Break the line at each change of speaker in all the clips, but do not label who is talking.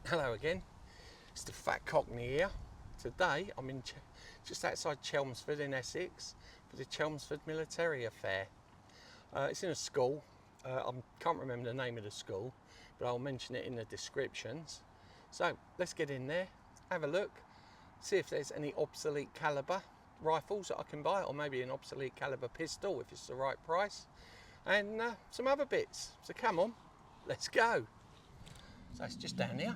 Hello again, it's the Fat Cockney here. Today I'm in just outside Chelmsford in Essex for the Chelmsford Military Affair. It's in a school. I can't remember the name of the school, but I'll mention it in the descriptions. So let's get in there, have a look, see if there's any obsolete caliber rifles that I can buy, or maybe an obsolete caliber pistol if it's the right price, and some other bits. So come on, let's go. So it's just down here.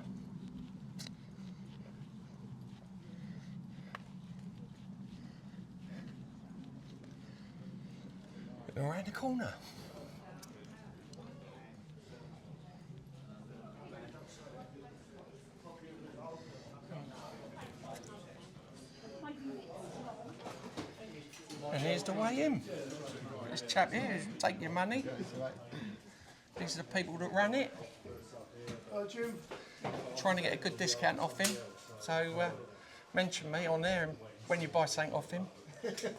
Around the corner. And here's the way in. This chap here, take your money. These are the people that run it. Trying to get a good discount off him. So mention me on there when you buy something off him.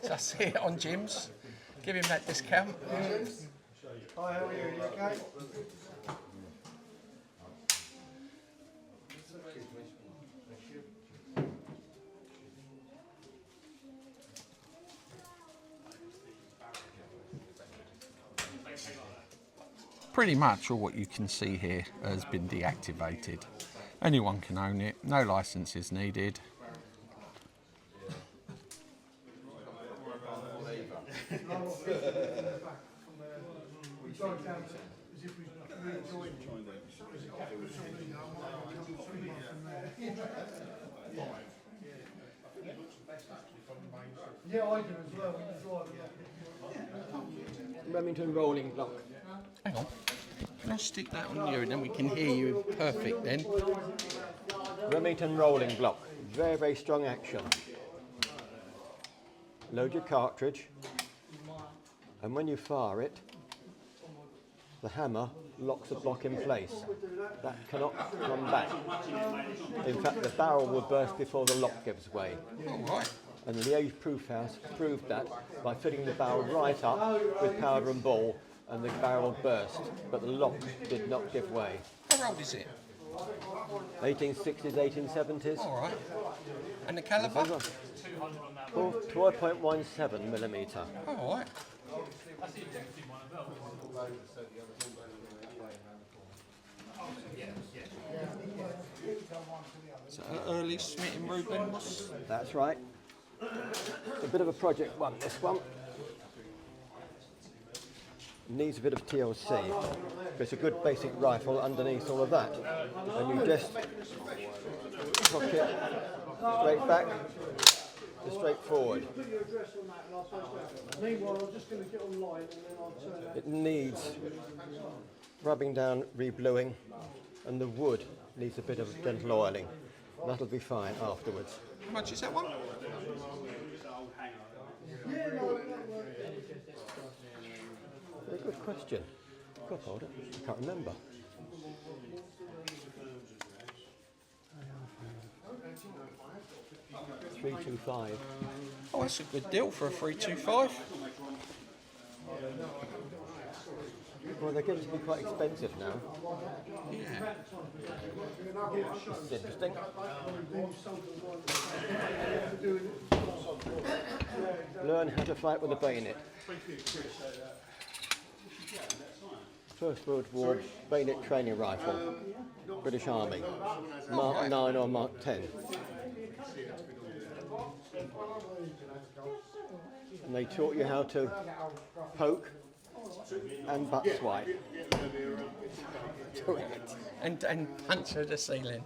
So I see it on Jim's. Give him that discount.
Hi, how are you? You okay?
Pretty much all what you can see here has been deactivated. Anyone can own it, no license is needed.
Yeah, I do as well.
Remington rolling block.
Hang on, can I stick that on you and then we can hear you perfect then?
Remington rolling block. Very, very strong action. Load your cartridge, and when you fire it, the hammer locks the block in place. That cannot come back. In fact, the barrel will burst before the lock gives way.
All right.
And the Liège Proof House proved that by filling the barrel right up with powder and ball, and the barrel burst, but the lock did not give way.
How old is it?
1860s, 1870s.
All right. And the caliber?
12.17 millimetre.
All right. So early Smith and Reuben was.
That's right. A bit of a project one, this one. Needs a bit of TLC, but it's a good basic rifle underneath all of that. And you just cock it straight back to straight forward. It needs rubbing down, rebluing, and the wood needs a bit of gentle oiling. That'll be fine afterwards.
How much is that one?
Very good question. God, hold it. I can't remember. $325.
Oh, that's a good deal for a 325.
Well, they're getting to be quite expensive now.
Yeah.
This is interesting. Learn how to fight with a bayonet. First World War bayonet training rifle, British Army, Mark 9 or Mark 10. And they taught you how to poke and butt swipe.
And punch through the ceiling.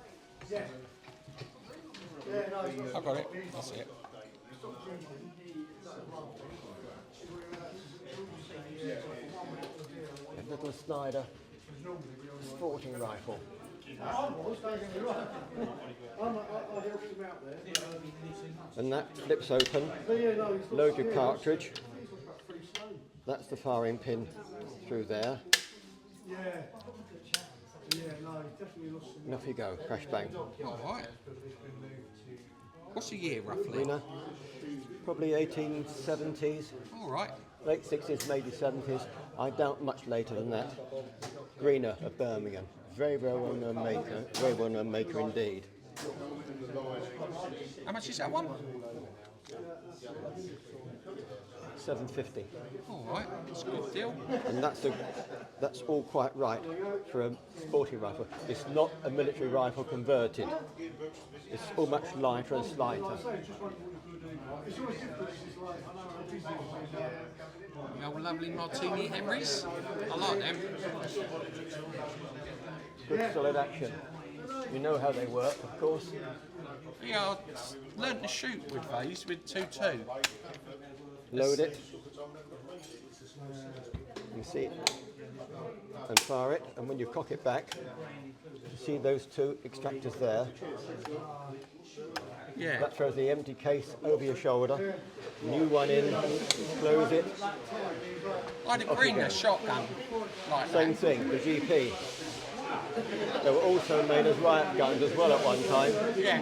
I got it. That's it.
Little Snider sporting rifle. And that flips open. Load your cartridge. That's the firing pin through there. And off you go, crash bang.
All right. What's the year roughly?
Lena, probably 1870s.
All right.
Late 60s, maybe 70s. I doubt much later than that. Greener of Birmingham. Very, very well known maker. Very well known maker indeed.
How much is that one?
£7.50.
All right, that's a good deal.
And that's all quite right for a sporting rifle. It's not a military rifle converted. It's all much lighter and slighter.
The old lovely Martini Henrys. I like them.
Good solid action. You know how they work, of course.
Yeah, I learnt to shoot with these with 2.2.
Load it. You see it. And fire it. And when you cock it back, you see those two extractors there.
Yeah.
That throws the empty case over your shoulder. New one in, close it.
I had a green shotgun. Like
Same
that.
thing, the GP. They were also made as riot guns as well at one time.
Yeah.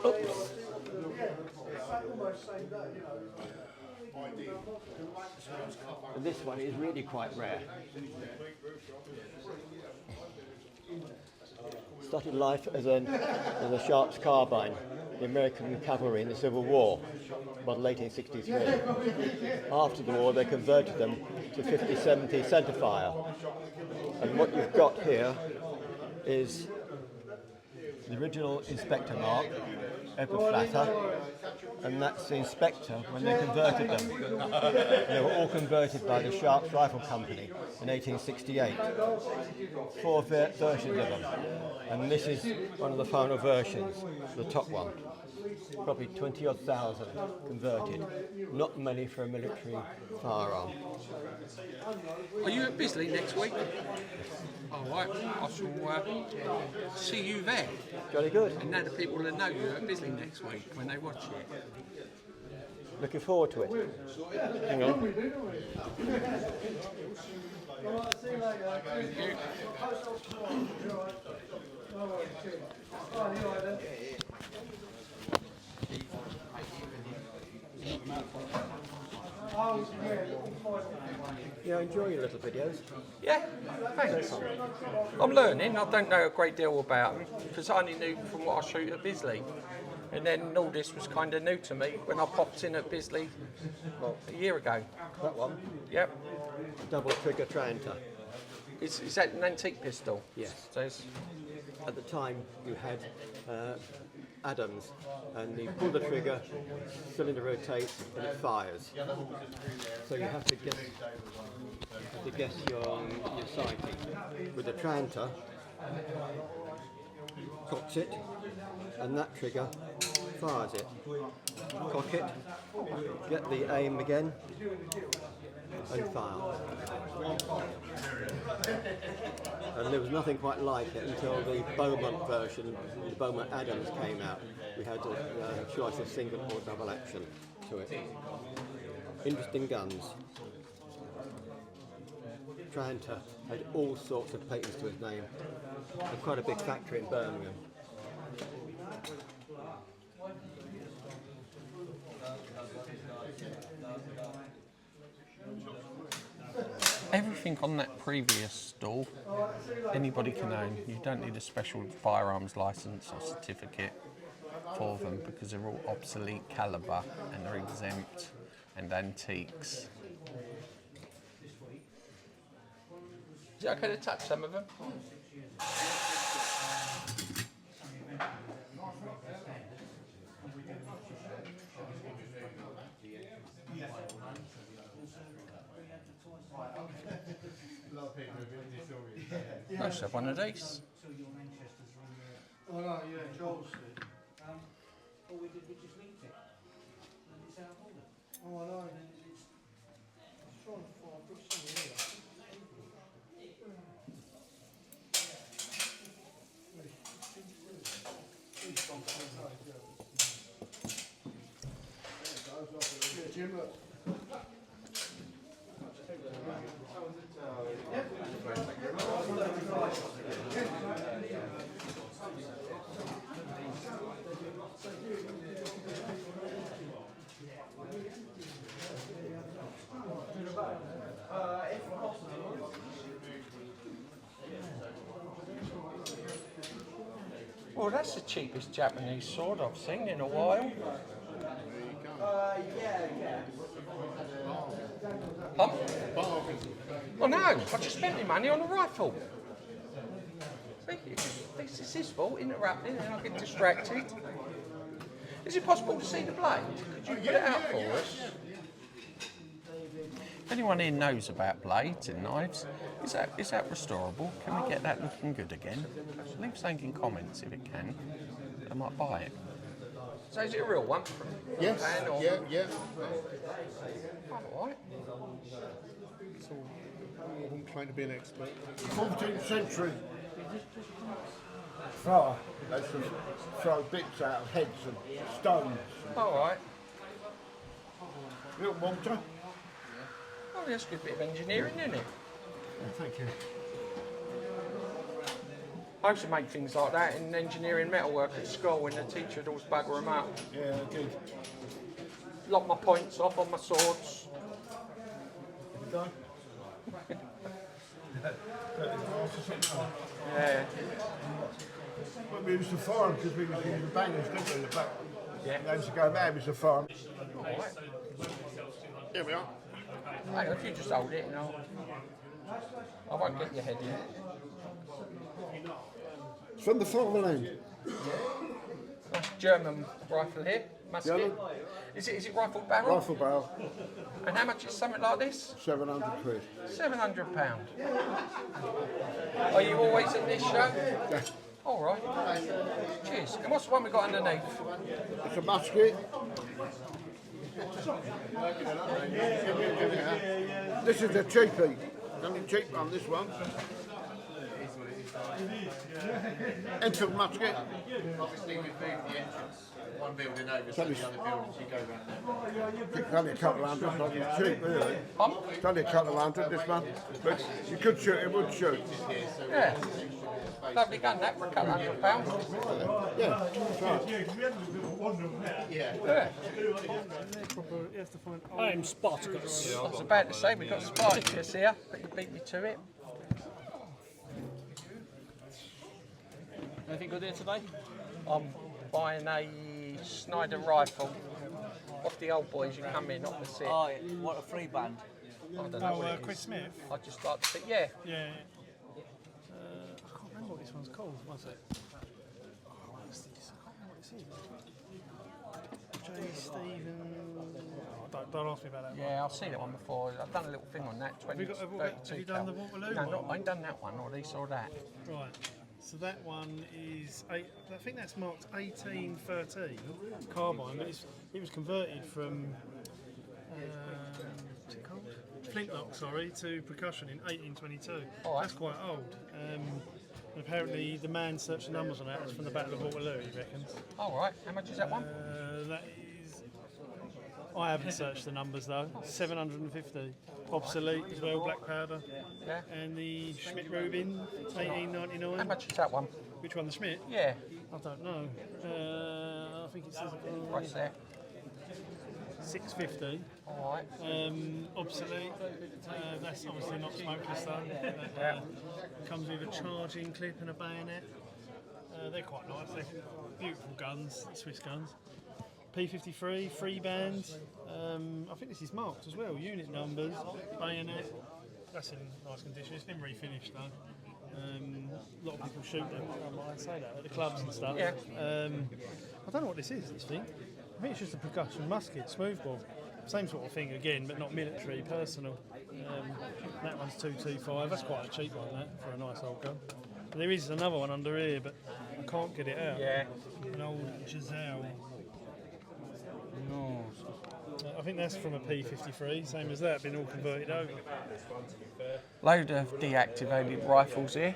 Oops. And this one is really quite rare. Started life as a Sharp's carbine, the American cavalry in the Civil War, model 1863. After the war, they converted them to 50-70 centerfire. And what you've got here is the original inspector mark, Flatter, and that's the inspector when they converted them. They were all converted by the Sharp's Rifle Company in 1868. 4 versions of them, and this is one of the final versions, the top one. Probably 20-odd thousand converted. Not many for a military firearm.
Are you at Bisley next week? All right, I shall see you there.
Jolly good.
And now the people will know you're at Bisley next week when they watch it.
Looking forward to it. Hang on.
Thank you.
Yeah, enjoy your little videos.
Yeah, thanks. I'm learning. I don't know a great deal about them because I only knew from what I shoot at Bisley. And then all this was kind of new to me when I popped in at Bisley a year ago.
That one,
Yep.
double trigger Tranter.
Is that an antique pistol?
Yes.
So it's,
At the time, you had Adams, and you pull the trigger, cylinder rotates, and it fires. So you have to guess your sighting. With the Tranter, cocks it, and that trigger fires it. Cock it, get the aim again, and fire. And there was nothing quite like it until the Beaumont version, the Beaumont Adams came out. We had a choice of single or double action to it. Interesting guns. Tranter had all sorts of patents to his name. Had quite a big factory in Birmingham.
everything on that previous stall, anybody can own. You don't need a special firearms license or certificate for them because they're all obsolete caliber and they're exempt and antiques. Is it okay to touch some of them? I should have one of these.
Oh no, yeah, Joel said.
All we did was just linked it. And it's out of order.
Oh, I know.
And it's
Trying to find, I've got some here. Yeah, Jim, look.
Well, that's the cheapest Japanese sword I've seen in a while. Oh no, I just spent my money on a rifle. See, it's his fault, interrupting, and I get distracted. Is it possible to see the blade? Could you put it out for us? If anyone here knows about blades and knives, is that restorable? Can we get that looking good again? Leave something in comments if it can. I might buy it. So is it a real one?
Yes.
Japan or...
Yeah.
All right.
So, I wouldn't claim to be an expert. 14th century. Thrower. They used to throw bits out of heads and stones.
All right.
Little mortar.
Oh, that's a good bit of engineering, isn't it?
Thank you.
I used to make things like that in engineering metalwork at school when the teacher would always bugger them up.
Yeah, I did.
Lock my points off on my swords. Yeah.
But we used to farm because we was using the bangers, didn't we, in the back?
Yeah.
They used to go mad with the farm.
All right.
Here we are.
Hang on, if you just hold it, I won't get your head in.
From the fatherland.
Nice German rifle here, musket.
German?
Is it rifled barrel?
Rifle barrel,
And how much is something like this?
700 quid.
£700. Are you always at this show?
Yeah.
All right. Cheers. And what's the one we got underneath?
It's a musket. This is a cheapie. Only cheap on this one. Enfield musket.
Obviously, we've moved the entrance one building over, so the other buildings you go around there.
It's only a couple of hundred, not it's cheap really.
Pump?
It's only a couple of hundred, this one. But you could shoot, it would shoot.
Yeah. Lovely gun that for a couple £100.
Yeah, that's right.
Yeah.
I'm Spartacus.
I was about to say, we've got Spartacus here, but you beat me to it.
Anything good here today?
I'm buying a Snider Rifle off the old boys. You come in opposite.
Oh, what a free band.
I don't know what it is.
Chris Smith?
I just like to think, yeah.
Yeah. I can't remember what this one's called, was it? Oh, what's this? I can't remember what it is. J. Stephen... Oh, don't ask me about that one.
Yeah, I've seen that one before. I've done a little thing on that. 20,
have you done the Waterloo
No,
one?
I ain't done that one, or this or that.
Right. So that one is, I think that's marked 1813 carbine, but it was converted from what's it called? Flintlock, to percussion in 1822.
All right.
That's quite old. And apparently the man searched the numbers on that. It's from the Battle of Waterloo, he reckons.
All right. How much is that one?
That is, I haven't searched the numbers though. 750. Obsolete as well, black powder.
Yeah.
And the Schmidt Rubin,
How
1899.
much is that one?
Which one, the Schmidt?
Yeah.
I don't know. I think it says
Price there.
650.
All right.
Obsolete. That's obviously not smokeless though. Comes with a charging clip and a bayonet. They're quite nice. They're beautiful guns, Swiss guns. P53, free band. I think this is marked as well. Unit numbers, bayonet. That's in nice condition. It's been refinished though. A lot of people shoot them. I might say that at the clubs and stuff.
Yeah.
I don't know what this is. This thing. I think it's just a percussion musket, smoothbore. Same sort of thing again, but not military, personal. That one's 225. That's quite a cheap one, that, for a nice old gun. And there is another one under here, but I can't get it out.
Yeah.
An old Giselle. No. I think that's from a P53, same as that, been all converted over.
Load of deactivated rifles here.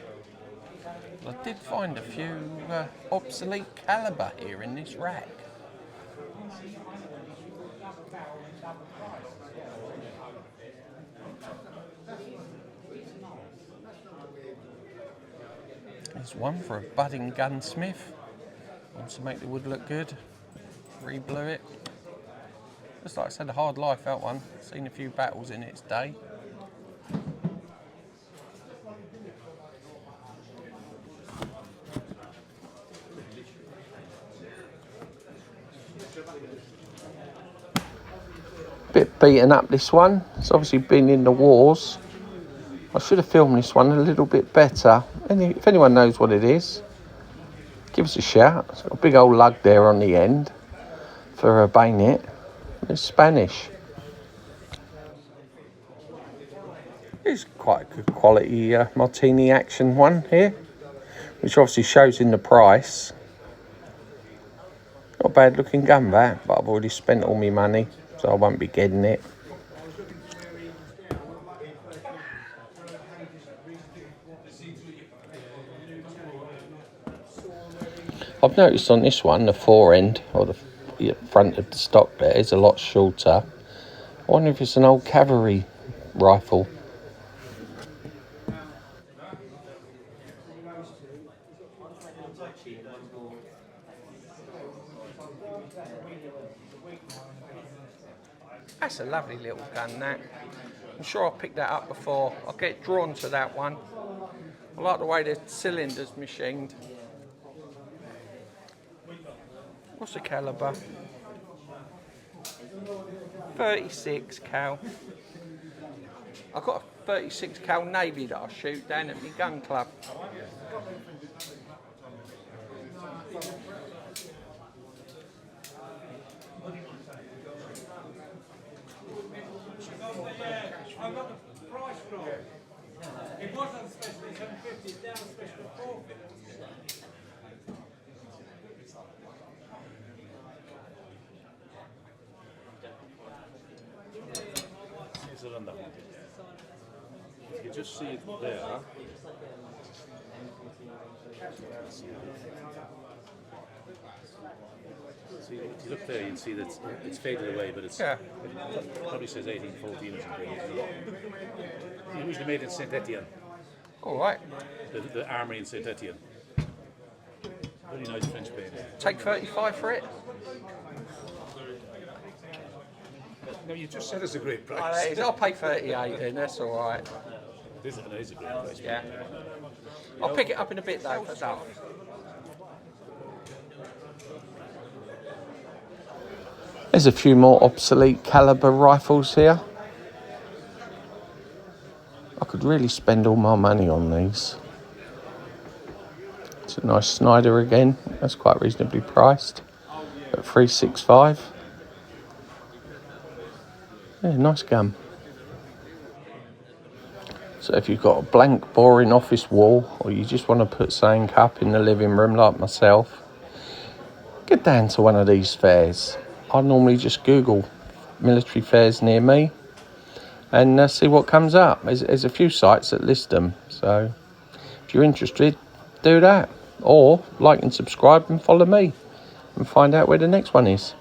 I did find a few obsolete caliber here in this rack. There's one for a budding gunsmith. Wants to make the wood look good. Re-blew it. Just like I said, a hard life, that one. Seen a few battles in its day. beaten up, this one. It's obviously been in the wars. I should have filmed this one a little bit better. If anyone knows what it is, give us a shout. It's got a big old lug there on the end for a bayonet. It's Spanish. It's quite a good quality Martini Action one here, which obviously shows in the price. Not a bad looking gun that, but I've already spent all my money, so I won't be getting it. I've noticed on this one, the fore end, or the front of the stock there, is a lot shorter. I wonder if it's an old cavalry rifle. That's a lovely little gun, that. I'm sure I'll pick that up before. I'll get drawn to that one. I like the way the cylinder's machined. What's the calibre? 36 cal. I've got a 36 cal Navy that I shoot down at my gun club.
I've got the price wrong. It was on special at 750, it's now on special at 450.
You can just see it there. See, if you look there, you'd see that it's faded away, but it's it probably says 1814 or something. It's usually made in Saint Etienne.
All right.
The armory in Saint Etienne. Very nice French paint.
Take 35 for it.
No, you just said it's a great price.
I'll pay 38 then, that's all right.
It is a great price.
Yeah. I'll pick it up in a bit though, for that. There's a few more obsolete caliber rifles here. I could really spend all my money on these. It's a nice Snider again. That's quite reasonably priced at $365. Yeah, nice gun. So if you've got a blank, boring office wall, or you just want to put something up in the living room like myself, get down to one of these fairs. I normally just Google military fairs near me and see what comes up. There's a few sites that list them, so if you're interested, do that. Or like and subscribe and follow me and find out where the next one is.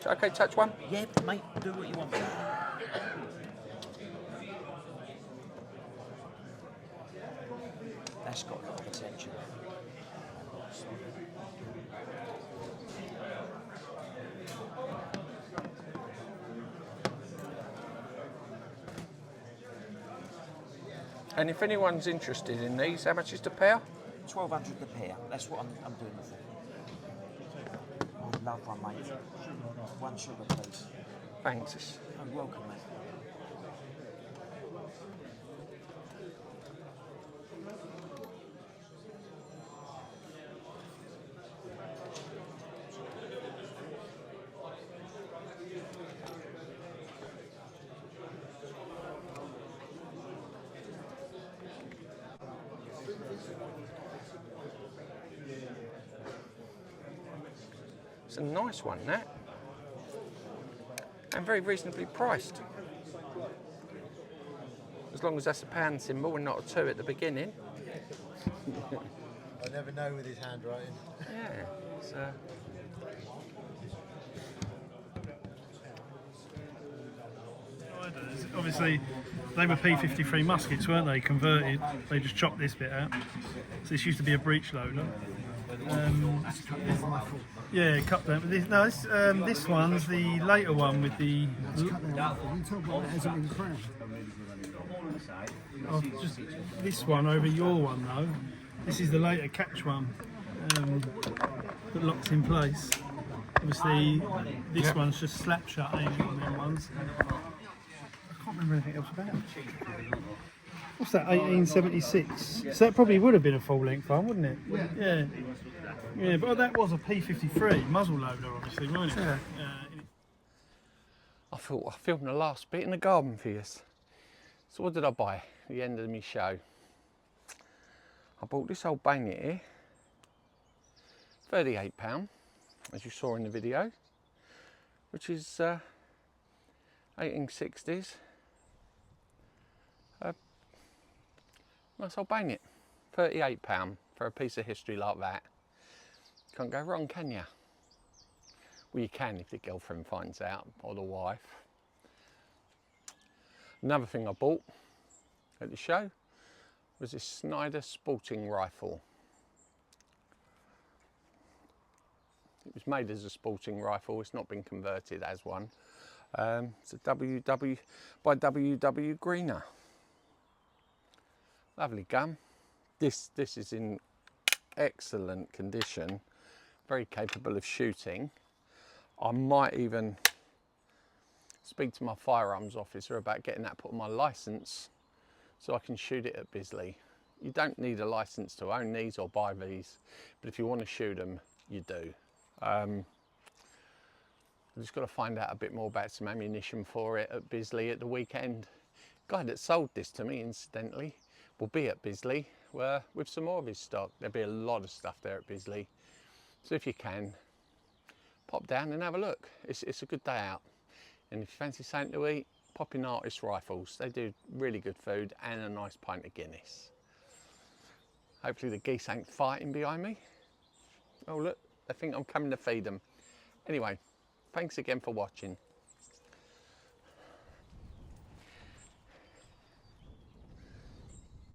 Okay, touch one.
Yeah, mate, do what you want. That's got a lot of attention.
And if anyone's interested in these, how much is the pair?
1,200 the pair. That's what I'm doing it for. I love one, mate. One sugar, please.
Thanks.
Oh, welcome, mate.
It's a nice one, that. And very reasonably priced. As long as that's a pound symbol and not a 2 at the beginning.
I never know with his handwriting.
Yeah. It's,
Obviously, they were P53 muskets, weren't they? Converted. They just chopped this bit out. So this used to be a breech loader. Yeah, cut them. This one's the later one with the.
You talk about it hasn't been crashed.
Just this one over your one though. This is the later catch one that locks in place. Obviously, this one's just slap shut, ain't it, on them ones? I can't remember anything else about it. What's that, 1876? So that probably would have been a full-length one, wouldn't it? Yeah. Yeah, but that was a P53 muzzle loader, obviously, wasn't it?
Yeah. I thought I filmed the last bit in the garden for you. So what did I buy at the end of my show? I bought this old bayonet here, £38, as you saw in the video, which is 1860s. Nice old bayonet, £38 for a piece of history like that. Can't go wrong, can you? Well, you can if the girlfriend finds out, or the wife. Another thing I bought at the show was this Snider sporting rifle. It was made as a sporting rifle, it's not been converted as one. It's a WW by WW Greener. Lovely gun. This is in excellent condition, very capable of shooting. I might even speak to my firearms officer about getting that put on my licence so I can shoot it at Bisley. You don't need a licence to own these or buy these, but if you want to shoot them, you do. I've just got to find out a bit more about some ammunition for it at Bisley at the weekend. The guy that sold this to me, incidentally, will be at Bisley with some more of his stock. There'll be a lot of stuff there at Bisley. So if you can, pop down and have a look. It's a good day out. And if you fancy something to eat, pop in Artist Rifles. They do really good food and a nice pint of Guinness. Hopefully the geese ain't fighting behind me. Oh look, they think I'm coming to feed them. Anyway, thanks again for watching.